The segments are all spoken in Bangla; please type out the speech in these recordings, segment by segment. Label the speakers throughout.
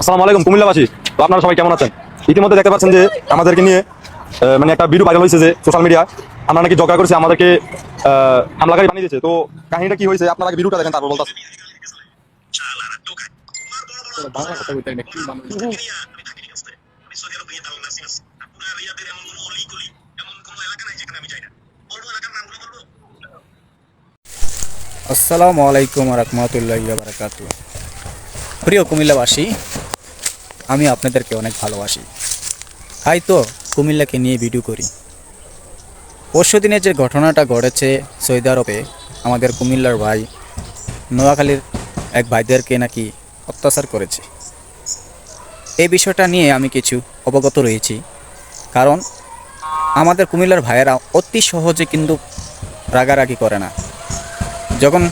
Speaker 1: আসসালামু আলাইকুম কুমিল্লাবাসী। তো আপনারা সবাই কেমন আছেন? ইতিমধ্যে দেখতে পাচ্ছেন যে আমাদেরকে নিয়ে মানে একটা ভিডিও ভাইরাল হয়েছে যে সোশ্যাল মিডিয়া আমরা নাকি ঝগড়া করেছি, আমাদেরকে হামলাকারী বানিয়ে দিয়েছে। তো কাহিনীটা কি হয়েছে আপনারা আগে ভিডিওটা দেখেন, তারপর বলতেছি।
Speaker 2: বাংলা কথা বলতে নাকি মানুষ আসসালামু আলাইকুম রহমতুল্লাহি ওয়া বারাকাতুহু। প্রিয় কুমিল্লাবাসী, আমি আপনাদেরকে অনেক ভালোবাসি, তাই তো কুমিল্লাকে নিয়ে ভিডিও করি। পরশু দিনে যে ঘটনাটা ঘটেছে সৌদি আরবে, আমাদের কুমিল্লার ভাই নোয়াখালীর এক ভাইদেরকে নাকি অত্যাচার করেছে। এই বিষয়টা নিয়ে আমি কিছু অবগত রয়েছি, কারণ আমাদের কুমিল্লার ভাইয়েরা অতি সহজে কিন্তু রাগারাগি করে না। যখন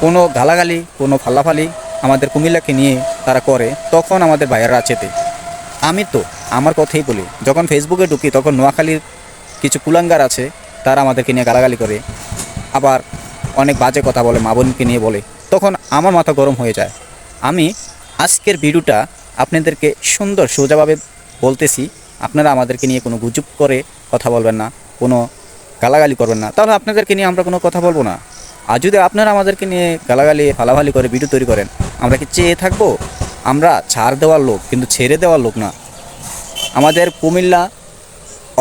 Speaker 2: কোনো গালাগালি, কোনো ফালাফালি আমাদের কুমিল্লাকে নিয়ে তারা করে, তখন আমাদের ভাইয়েরা চেতে। আমি তো আমার কথাই বলি, যখন ফেসবুকে ঢুকি তখন নোয়াখালীর কিছু কুলাঙ্গার আছে, তারা আমাদেরকে নিয়ে গালাগালি করে, আবার অনেক বাজে কথা বলে, মা বোনকে নিয়ে বলে, তখন আমার মাথা গরম হয়ে যায়। আমি আজকের ভিডিওটা আপনাদেরকে সুন্দর সোজাভাবে বলতেছি, আপনারা আমাদেরকে নিয়ে কোনো গুজব করে কথা বলবেন না, কোনো গালাগালি করবেন না, তাহলে আপনাদেরকে নিয়ে আমরা কোনো কথা বলবো না। আর যদি আপনারা আমাদেরকে নিয়ে গালাগালি ফালাফালি করে ভিডিও তৈরি করেন, আমরা কি চেয়ে থাকবো? আমরা ছাড় দেওয়ার লোক, কিন্তু ছেড়ে দেওয়ার লোক না। আমাদের কুমিল্লা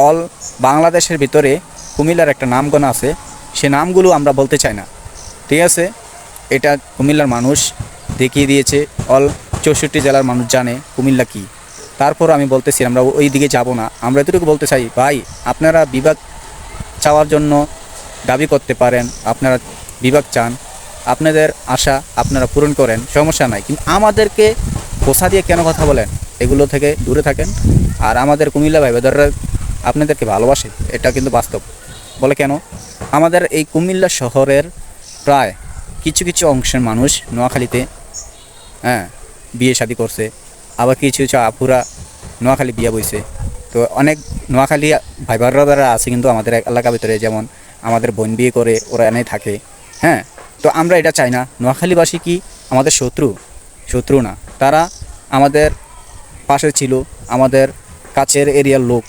Speaker 2: অল বাংলাদেশের ভিতরে কুমিল্লার একটা নামগণ আছে, সে নামগুলো আমরা বলতে চাই না, ঠিক আছে? এটা কুমিল্লার মানুষ দেখিয়ে দিয়েছে, অল 64 জেলার মানুষ জানে কুমিল্লা কী। তারপর আমি বলতেছি আমরা ওই দিকে যাব না, আমরা এতটুকু বলতে চাই, ভাই আপনারা বিভাগ চাওয়ার জন্য দাবি করতে পারেন, আপনারা বিভাগ চান, আপনাদের আশা আপনারা পূরণ করেন, সমস্যা নাই, কিন্তু আমাদেরকে পোষা দিয়ে কেন কথা বলেন? এগুলো থেকে দূরে থাকেন। আর আমাদের কুমিল্লা ভাই বেদররা আপনাদেরকে ভালোবাসে, এটা কিন্তু বাস্তব। বলে কেন? আমাদের এই কুমিল্লা শহরের প্রায় কিছু কিছু অংশের মানুষ নোয়াখালীতে বিয়ে শাদী করছে, আবার কিছু কিছু আপুরা নোয়াখালী বিয়ে বইছে। তো অনেক নোয়াখালী ভাই বারদারা আছে কিন্তু আমাদের এলাকার ভিতরে, যেমন আমাদের বোন বিয়ে করে ওরা এনেই থাকে। তো আমরা এটা চাই না। নোয়াখালীবাসী কি আমাদের শত্রু? শত্রু না, তারা আমাদের পাশে ছিল, আমাদের কাছের এরিয়ার লোক।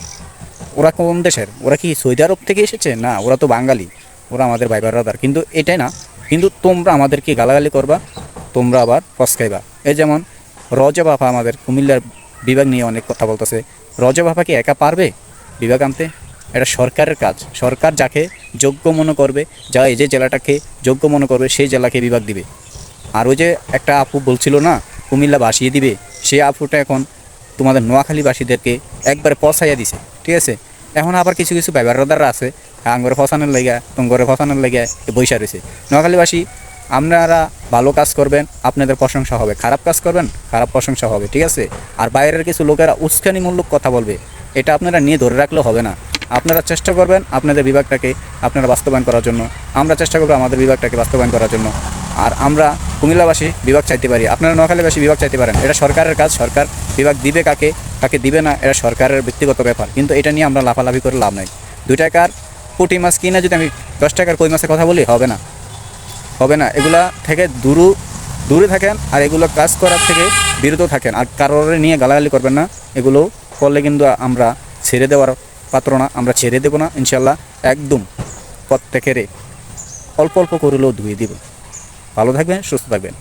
Speaker 2: ওরা কোন দেশের? ওরা কি সৌদি আরব থেকে এসেছে? না, ওরা তো বাঙালি, ওরা আমাদের ভাই বারদার। কিন্তু এটাই না, কিন্তু তোমরা আমাদেরকে গালাগালি করবা, তোমরা আবার ফসকাইবা। এই যেমন রজব আপা আমাদের কুমিল্লার বিভাগ নিয়ে অনেক কথা বলতেছে। রজব আপা কি একা পারবে বিভাগ আনতে? এটা সরকারের কাজ। সরকার যাকে যোগ্য মনে করবে, যা এই যে জেলাটাকে যোগ্য মনে করবে, সেই জেলাকে বিভাগ দিবে। আর ওই যে একটা আপু বলছিল না কুমিল্লা বাসিয়ে দিবে, সেই আপুটা এখন তোমাদের নোয়াখালীবাসীদেরকে একবারে পচাইয়া দিছে, ঠিক আছে? এখন আবার কিছু কিছু ব্যবহারদাররা আছে, আঙ্গরে ফসানোর লেগে, তোমার ফসানোর লেগে বৈশা রয়েছে। নোয়াখালীবাসী, আপনারা ভালো কাজ করবেন, আপনাদের প্রশংসা হবে, খারাপ কাজ করবেন, খারাপ প্রশংসা হবে, ঠিক আছে? আর বাইরের কিছু লোকেরা উস্কানিমূলক কথা বলবে, এটা আপনারা নিয়ে ধরে রাখলেও হবে না। আপনারা চেষ্টা করবেন আপনাদের বিভাগটাকে আপনারা বাস্তবায়ন করার জন্য, আমরা চেষ্টা করবো আমাদের বিভাগটাকে বাস্তবায়ন করার জন্য। আর আমরা কুমিল্লাবাসী বিভাগ চাইতে পারি, আপনারা নোয়াখালীবাসী বিভাগ চাইতে পারেন। এটা সরকারের কাজ, সরকার বিভাগ দিবে কাকে, কাকে দিবে না, এটা সরকারের ব্যক্তিগত ব্যাপার। কিন্তু এটা নিয়ে আমরা লাফালাফি করে লাভ নাই। 2 টাকার পুঁটি মাছ কিনে যদি আমি 10 টাকার কই মাছের কথা বলি, হবে না, হবে না। এগুলা থেকে দূরে থাকেন, আর এগুলো কাজ করার থেকে বিরত থাকেন। আর কারোর নিয়ে গালাগালি করবেন না, এগুলো করলে কিন্তু আমরা ছেড়ে দেওয়ার পাত্র না, আমরা ছেড়ে দেবো না ইনশাল্লাহ। একদম প্রত্যেকেরে অল্প অল্প করলেও ধুয়ে দিব। ভালো থাকবেন, সুস্থ থাকবেন।